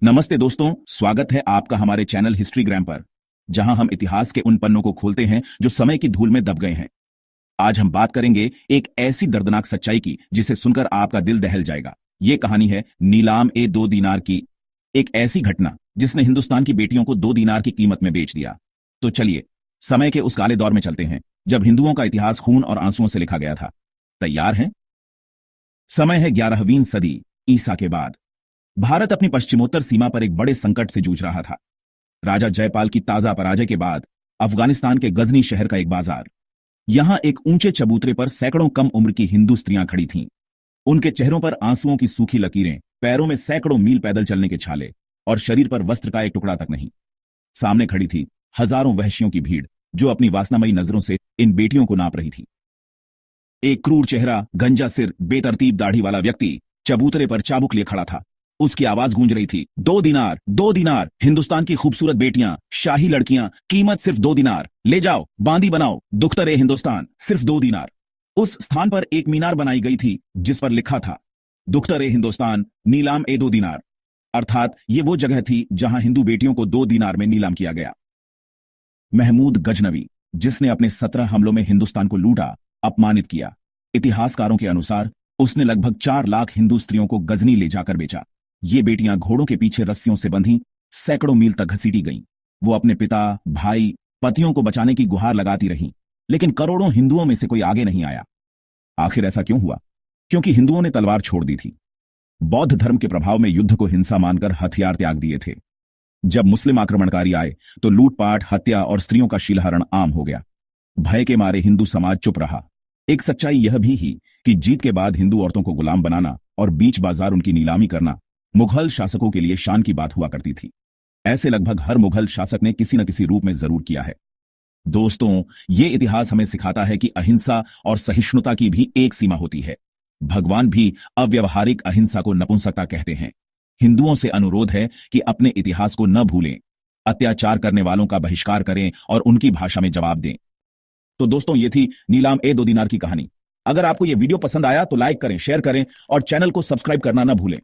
नमस्ते दोस्तों, स्वागत है आपका हमारे चैनल हिस्ट्रीग्राम पर, जहां हम इतिहास के उन पन्नों को खोलते हैं जो समय की धूल में दब गए हैं। आज हम बात करेंगे एक ऐसी दर्दनाक सच्चाई की जिसे सुनकर आपका दिल दहल जाएगा। ये कहानी है नीलाम-ए-दो-दीनार की, एक ऐसी घटना जिसने हिंदुस्तान की बेटियों को 2 दीनार की कीमत में बेच दिया। तो चलिए समय के उस काले दौर में चलते हैं जब हिंदुओं का इतिहास खून और आंसुओं से लिखा गया था। तैयार हैं? समय है 11वीं सदी ईसा के बाद। भारत अपनी पश्चिमोत्तर सीमा पर एक बड़े संकट से जूझ रहा था। राजा जयपाल की ताजा पराजय के बाद अफगानिस्तान के गजनी शहर का एक बाजार, यहां एक ऊंचे चबूतरे पर सैकड़ों कम उम्र की हिंदू स्त्रियां खड़ी थीं। उनके चेहरों पर आंसुओं की सूखी लकीरें, पैरों में सैकड़ों मील पैदल चलने के छाले और शरीर पर वस्त्र का एक टुकड़ा तक नहीं। सामने खड़ी थी हजारों वहशियों की भीड़ जो अपनी वासनामयी नजरों से इन बेटियों को नाप रही थी। एक क्रूर चेहरा, गंजा सिर, बेतरतीब दाढ़ी वाला व्यक्ति चबूतरे पर चाबुक लिए खड़ा था। उसकी आवाज गूंज रही थी, 2 दीनार, 2 दीनार, हिंदुस्तान की खूबसूरत बेटियां, शाही लड़कियां, कीमत सिर्फ 2 दीनार, ले जाओ, बांदी बनाओ, दुख्तर ए हिंदुस्तान, सिर्फ 2 दीनार। उस स्थान पर एक मीनार बनाई गई थी जिस पर लिखा था, दुख्तर ए हिंदुस्तान, नीलाम-ए-दो-दीनार। अर्थात ये वो जगह थी जहां हिंदू बेटियों को 2 दीनार में नीलाम किया गया। महमूद गजनवी, जिसने अपने 17 हमलों में हिंदुस्तान को लूटा, अपमानित किया। इतिहासकारों के अनुसार उसने लगभग 4 लाख हिंदू स्त्रियों को गजनी ले जाकर बेचा। ये बेटियां घोड़ों के पीछे रस्सियों से बंधी सैकड़ों मील तक घसीटी गईं। वो अपने पिता, भाई, पतियों को बचाने की गुहार लगाती रहीं, लेकिन करोड़ों हिंदुओं में से कोई आगे नहीं आया। आखिर ऐसा क्यों हुआ? क्योंकि हिंदुओं ने तलवार छोड़ दी थी। बौद्ध धर्म के प्रभाव में युद्ध को हिंसा मानकर हथियार त्याग दिए थे। जब मुस्लिम आक्रमणकारी आए तो लूटपाट, हत्या और स्त्रियों का शीलहरण आम हो गया। भय के मारे हिंदू समाज चुप रहा। एक सच्चाई यह भी ही कि जीत के बाद हिंदू औरतों को गुलाम बनाना और बीच बाजार उनकी नीलामी करना मुगल शासकों के लिए शान की बात हुआ करती थी। ऐसे लगभग हर मुगल शासक ने किसी न किसी रूप में जरूर किया है। दोस्तों, ये इतिहास हमें सिखाता है कि अहिंसा और सहिष्णुता की भी एक सीमा होती है। भगवान भी अव्यवहारिक अहिंसा को नपुंसकता कहते हैं। हिंदुओं से अनुरोध है कि अपने इतिहास को न भूलें, अत्याचार करने वालों का बहिष्कार करें और उनकी भाषा में जवाब दें। तो दोस्तों, ये थी नीलाम-ए-दो-दीनार की कहानी। अगर आपको ये वीडियो पसंद आया तो लाइक करें, शेयर करें और चैनल को सब्सक्राइब करना न भूलें।